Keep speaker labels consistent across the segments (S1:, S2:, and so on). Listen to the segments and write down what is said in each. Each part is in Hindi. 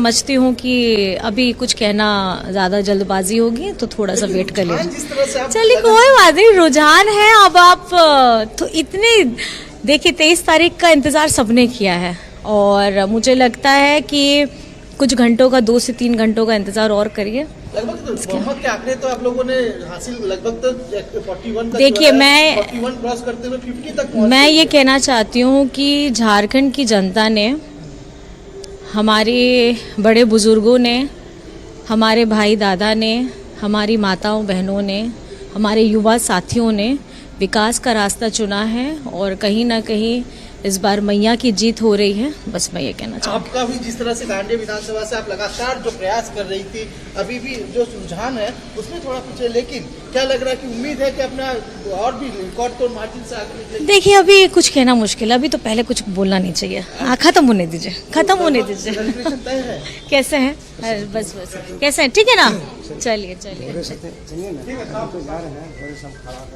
S1: समझती हूँ कि अभी कुछ कहना ज़्यादा जल्दबाजी होगी, तो थोड़ा सा वेट कर लीजिए। चलिए कोई बात नहीं, रुझान है। अब आप तो इतने देखिए 23 तारीख का इंतज़ार सबने किया है, और मुझे लगता है कि कुछ घंटों का 2 से 3 घंटों का इंतज़ार और करिए।
S2: लगभग बहुमत के आंकड़े तो आप लोगों ने हासिल लगभग तो 41 का
S1: देखिए, मैं
S2: 41 क्रॉस करते हुए 50 तक
S1: मैं ये कहना चाहती हूँ कि झारखंड की जनता ने, हमारे बड़े बुजुर्गों ने, हमारे भाई दादा ने, हमारी माताओं बहनों ने, हमारे युवा साथियों ने विकास का रास्ता चुना है, और कहीं ना कहीं इस बार मैया की जीत हो रही है। बस मैं ये कहना चाहूँ।
S2: आपका भी जिस तरह से गांधी विधानसभा से आप लगातार जो प्रयास कर रही थी, अभी भी जो रुझान है उसमें थोड़ा पीछे, लेकिन क्या लग रहा है कि उम्मीद है कि अपना और भी रिकॉर्ड तोड़ मार्जिन से आगे निकलेगी?
S1: देखिए, अभी कुछ कहना मुश्किल है, अभी तो पहले कुछ बोलना नहीं चाहिए। खत्म होने दीजिए, खत्म होने दीजिए। कैसे हैं? बस कैसे हैं? ठीक है ना? चलिए।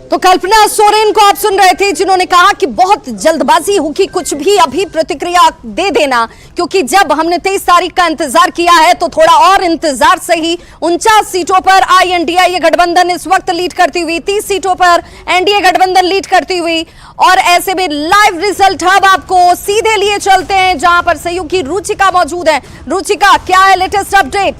S3: तो कल्पना सोरेन को आप सुन रहे थे, जिन्होंने कहा कि बहुत जल्दबाजी होगी, कुछ भी अभी प्रतिक्रिया दे देना, क्योंकि जब हमने 23 तारीख का इंतजार किया है तो थोड़ा और इंतजार सही। 49 सीटों पर INDA गठबंधन इस वक्त लीड करती हुई, 30 सीटों पर NDA गठबंधन लीड करती हुई, और ऐसे में लाइव रिजल्ट अब आपको सीधे लिए चलते हैं जहां पर सहयोगी रुचिका मौजूद है। रुचिका, क्या है लेटेस्ट अपडेट?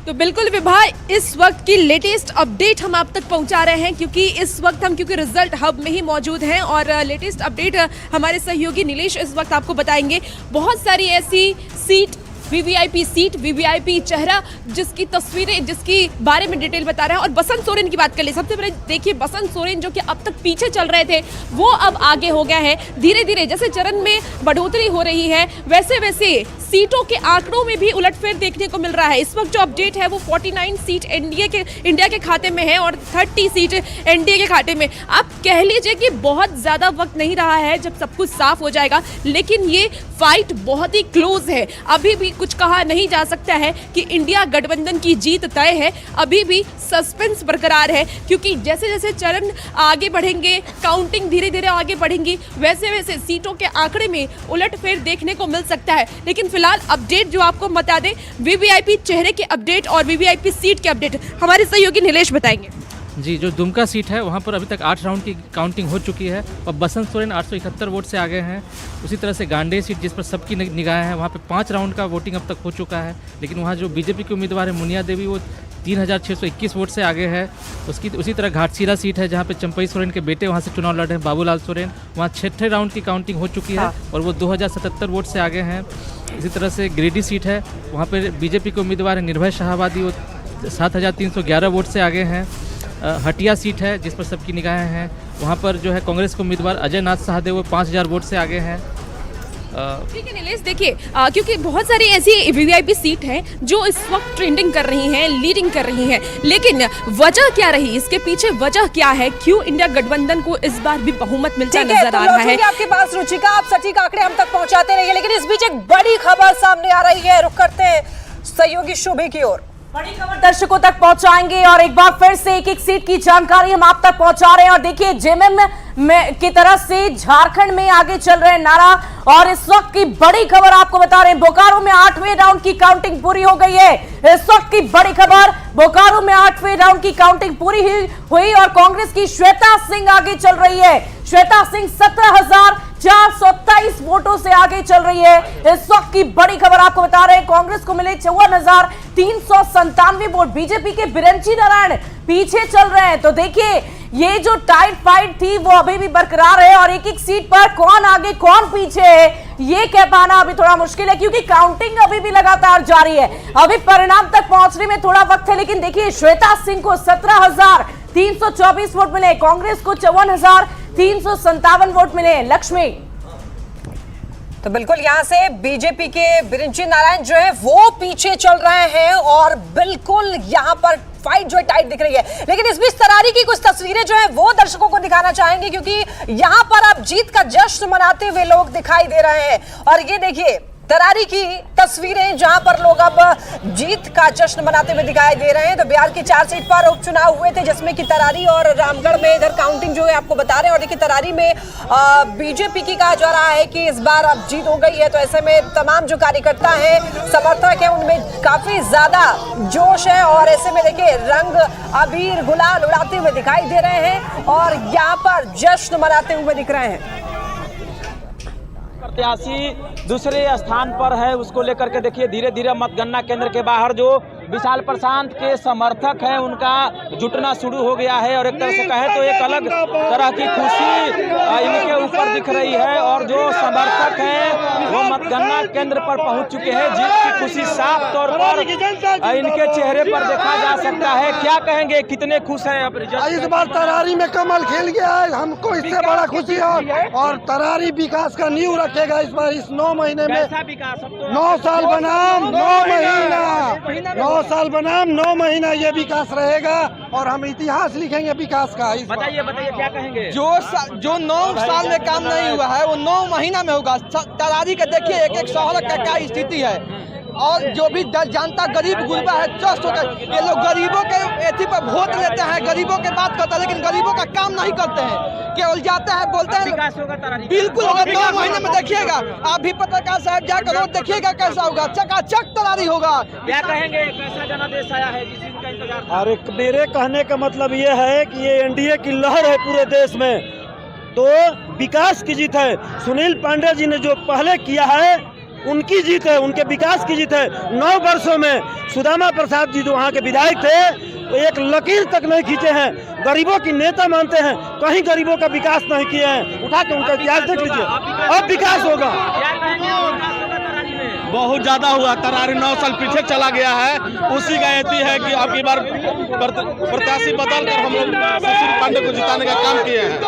S4: तो बिल्कुल विभा, इस वक्त की लेटेस्ट अपडेट हम आप तक पहुंचा रहे हैं, क्योंकि इस वक्त हम रिजल्ट हब में ही मौजूद हैं, और लेटेस्ट अपडेट हमारे सहयोगी नीलेश इस वक्त आपको बताएंगे। बहुत सारी ऐसी सीट, VVIP सीट, VVIP चेहरा, जिसकी तस्वीरें, जिसकी बारे में डिटेल बता रहे हैं। और बसंत सोरेन की बात कर ले। सबसे पहले देखिए, बसंत सोरेन जो कि अब तक पीछे चल रहे थे, वो अब आगे हो गया है। धीरे धीरे जैसे चरण में बढ़ोतरी हो रही है, वैसे वैसे सीटों के आंकड़ों में भी उलटफेर देखने को मिल रहा है। इस वक्त जो अपडेट है वो 49 सीट इंडिया के खाते में है, और 30 सीट NDA के खाते में। आप कह लीजिए कि बहुत ज्यादा वक्त नहीं रहा है जब सब कुछ साफ हो जाएगा, लेकिन ये फाइट बहुत ही क्लोज है। अभी भी कुछ कहा नहीं जा सकता है कि इंडिया गठबंधन की जीत तय है। अभी भी सस्पेंस बरकरार है, क्योंकि जैसे जैसे चरण आगे बढ़ेंगे, काउंटिंग धीरे धीरे आगे बढ़ेंगी, वैसे वैसे सीटों के आंकड़े में उलटफेर देखने को मिल सकता है। लेकिन फिलहाल अपडेट जो आपको बता दें, VVIP चेहरे के अपडेट और VVIP सीट के अपडेट हमारे सहयोगी नीलेश बताएंगे।
S5: जी, जो दुमका सीट है वहाँ पर अभी तक 8 राउंड की काउंटिंग हो चुकी है, और बसंत सोरेन 871 वोट से आगे हैं। उसी तरह से गांडे सीट, जिस पर सबकी निगाहें हैं, वहाँ पे 5 राउंड का वोटिंग अब तक हो चुका है। लेकिन वहाँ जो BJP के उम्मीदवार है मुनिया देवी, वो 3621 वोट से आगे है। उसी तरह घाटशिला सीट है, जहाँ पे चंपई सोरेन के बेटे वहाँ से चुनाव लड़ रहे हैं, बाबूलाल सोरेन, वहाँ 6ठे राउंड की काउंटिंग हो चुकी है, और वो 2077 वोट से आगे हैं। इसी तरह से गिरिडीह सीट है, वहाँ पर BJP के उम्मीदवार है निर्भय शाहबादी, वो 7311 वोट से आगे हैं। हटिया सीट है, जिस पर सबकी निगाहें हैं, वहाँ पर जो है कांग्रेस के उम्मीदवार अजय नाथ सहदेव, वो 5000 वोट से आगे हैं।
S4: ठीक है नीलेश, देखिए क्योंकि बहुत सारी ऐसी VVIP सीट हैं जो इस वक्त ट्रेंडिंग कर रही हैं, लीडिंग कर रही हैं, लेकिन वजह क्या रही, इसके पीछे वजह क्या है, क्यों इंडिया गठबंधन को इस बार भी बहुमत मिलता नजर आ रहा है?
S3: आपके पास रुचिका, आप सटीक आंकड़े हम तक पहुंचाते रहिए, लेकिन इस बीच एक बड़ी खबर सामने आ रही है। रुक करते हैं सहयोगी शोभे की ओर। बड़ी खबर दर्शकों तक पहुंचाएंगे, और एक बार फिर से एक सीट की जानकारी हम आप तक पहुंचा रहे हैं। और देखिए, JMM की तरफ से झारखंड में आगे चल रहे नारा, और इस वक्त की बड़ी खबर आपको बता रहे हैं, बोकारो में 8वें राउंड की काउंटिंग पूरी हो गई है। इस वक्त की बड़ी खबर, बोकारो में 8वें राउंड की काउंटिंग पूरी हुई, और कांग्रेस की श्वेता सिंह आगे चल रही है। श्वेता सिंह 17,427 वोटों से आगे चल रही है। इस वक्त की बड़ी खबर आपको बता रहे हैं, कांग्रेस को मिले 54,397 वोट। बीजेपी के बिरंची नारायण पीछे चल रहे हैं। तो देखिए, ये जो टाइट फाइट थी वो अभी भी बरकरार है, और एक एक सीट पर कौन आगे कौन पीछे है ये कह पाना अभी थोड़ा मुश्किल है, क्योंकि काउंटिंग अभी भी लगातार जारी है। अभी परिणाम तक पहुंचने में थोड़ा वक्त है, लेकिन देखिए, श्वेता सिंह को 17,324 वोट मिले, कांग्रेस को 54,357 वोट मिले। लक्ष्मी, तो बिल्कुल यहां से बीजेपी के बिरंची नारायण जो है वो पीछे चल रहे हैं, और बिल्कुल यहां पर फाइट जो है टाइट दिख रही है। लेकिन इस बीच तरारी की कुछ तस्वीरें जो है वो दर्शकों को दिखाना चाहेंगे, क्योंकि यहां पर अब जीत का जश्न मनाते हुए लोग दिखाई दे रहे हैं। और ये देखिए, तरारी की तस्वीरें जहां पर लोग अब जीत का जश्न मनाते हुए दिखाई दे रहे हैं। तो बिहार की 4 सीट पर उपचुनाव हुए थे, जिसमें कि तरारी और रामगढ़ में इधर काउंटिंग जो है आपको बता रहे हैं। और देखिए तरारी में बीजेपी की कहा जा रहा है कि इस बार अब जीत हो गई है। तो ऐसे में तमाम जो कार्यकर्ता हैं, समर्थक हैं, उनमें काफी ज्यादा जोश है। और ऐसे में देखिए रंग अबीर गुलाल उड़ाते हुए दिखाई दे रहे हैं और यहाँ पर जश्न मनाते हुए दिख रहे हैं।
S6: प्रत्याशी दूसरे स्थान पर है, उसको लेकर के देखिए धीरे धीरे मतगणना केंद्र के बाहर जो विशाल प्रशांत के समर्थक हैं उनका जुटना शुरू हो गया है। और एक तरह से कहे तो एक अलग तरह की खुशी इनके ऊपर दिख रही है। और जो समर्थक हैं वो मतगणना केंद्र पर पहुंच चुके हैं। जीत की खुशी साफ तौर पर इनके चेहरे पर देखा जा सकता है। क्या कहेंगे, कितने खुश हैं अब रिजल्ट?
S7: इस बार तरारी में कमल खेल गया है, हमको इससे बड़ा खुशी है। और तरारी विकास का नींव रखेगा इस बार, इस 9 महीने में। 9 साल बनाम 9 महीना, 9 साल बनाम 9 महीना ये विकास रहेगा और हम इतिहास लिखेंगे विकास का।
S6: बताइए क्या कहेंगे?
S8: जो 9 साल में काम नहीं हुआ है वो 9 महीना में होगा। तरारी का देखिए एक शहर का क्या स्थिति है। और जो भी जनता गरीब गुरबा है, ट्रस्ट होकर ये लोग गरीबों के एथी पर वोट लेते हैं, गरीबों के बात करते हैं, लेकिन गरीबों का काम नहीं करते हैं। केवल जाते हैं, बोलते हैं
S6: विकास होगा तरारी,
S8: बिल्कुल होगा। 9 महीने में देखिएगा, आप भी पत्रकार साहब जाकर रोड देखिएगा कैसा होगा, चकाचक तरारी होगा।
S6: क्या कहेंगे, कैसा जनादेश आया है जिस दिन का इंतजार था?
S7: अरे मेरे कहने का मतलब ये है कि ये एनडीए की लहर है पूरे देश में, तो विकास की जीत है। सुनील पांडे जी ने जो पहले किया है उनकी जीत है, उनके विकास की जीत है। 9 वर्षों में सुदामा प्रसाद जी जो वहाँ के विधायक थे तो एक लकीर तक नहीं खींचे हैं। गरीबों की नेता मानते हैं, कहीं गरीबों का विकास नहीं किए हैं। उठा के उनका इतिहास देख लीजिए, अब विकास होगा।
S9: बहुत ज्यादा हुआ। तरारी 9 साल पीछे चला गया है, उसी का एती है कि अब की बार प्रत्याशी बदल कर हम लोग सुशील पांडे को जिताने का काम किए हैं।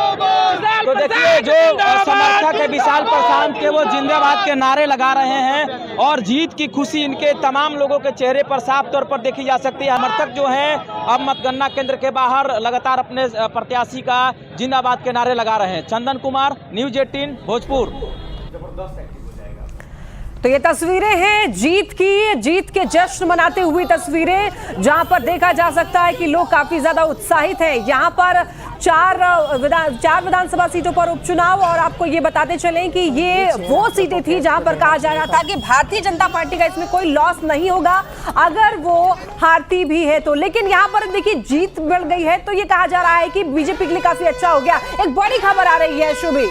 S6: तो देखिए जो समर्थक है विशाल प्रशांत के, वो जिंदाबाद के नारे लगा रहे हैं और जीत की खुशी इनके तमाम लोगों के चेहरे पर साफ तौर पर देखी जा सकती है। समर्थक जो हैं अब मतगणना केंद्र के बाहर लगातार अपने प्रत्याशी का जिंदाबाद के नारे लगा रहे हैं। चंदन कुमार, न्यूज़ 18 भोजपुर।
S3: तो ये तस्वीरें हैं जीत के जश्न मनाते हुई तस्वीरें, जहां पर देखा जा सकता है कि लोग काफी ज्यादा उत्साहित हैं। यहां पर 4 विधानसभा सीटों पर उपचुनाव। और आपको ये बताते चलें कि ये वो सीटें थी जहां पर कहा जा रहा था कि भारतीय जनता पार्टी का इसमें कोई लॉस नहीं होगा अगर वो हारती भी है तो। लेकिन यहाँ पर देखिए जीत मिल गई है तो ये कहा जा रहा है कि बीजेपी के लिए काफी अच्छा हो गया। एक बड़ी खबर आ रही है, शुभी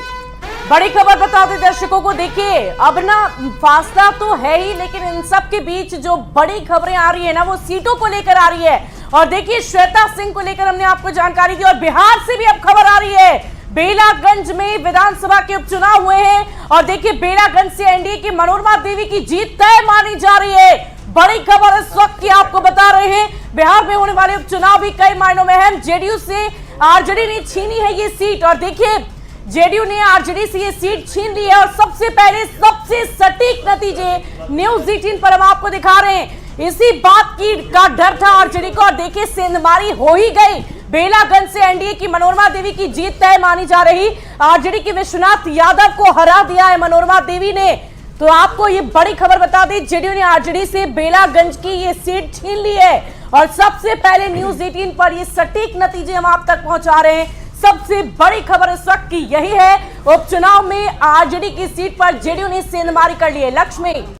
S3: बड़ी खबर बता दें दर्शकों को। देखिए अब ना फासला तो है ही, लेकिन इन सब के बीच जो बड़ी खबरें आ रही है ना वो सीटों को लेकर आ रही है। और देखिए श्वेता सिंह को लेकर हमने आपको जानकारी दी और बिहार से भी अब खबर आ रही है। बेलागंज में विधानसभा के उपचुनाव हुए हैं और देखिए बेलागंज से एनडीए की मनोरमा देवी की जीत तय मानी जा रही है। बड़ी खबर इस वक्त की आपको बता रहे हैं, बिहार में होने वाले उपचुनाव भी कई मायनों में अहम। जेडीयू से आरजेडी ने छीनी है ये सीट और देखिए जेडीयू ने आरजेडी से ये सीट छीन ली है। और सबसे पहले सबसे सटीक नतीजे न्यूज़ 18 पर हम आपको दिखा रहे हैं। इसी बात का डर था आरजेडी को और देखिए सेंधमारी हो ही गई। बेलागंज से एनडीए की मनोरमा देवी की जीत तय मानी जा रही। आरजेडी के विश्वनाथ यादव को हरा दिया है मनोरमा देवी ने। तो आपको ये बड़ी खबर बता दी, जेडीयू ने आरजेडी से बेलागंज की ये सीट छीन ली है। और सबसे पहले न्यूज़ 18 पर ये सटीक नतीजे हम आप तक पहुंचा रहे हैं। सबसे बड़ी खबर इस वक्त की यही है, उपचुनाव में आरजेडी की सीट पर जेडीयू ने सेंधमारी कर ली है। लक्ष्मी।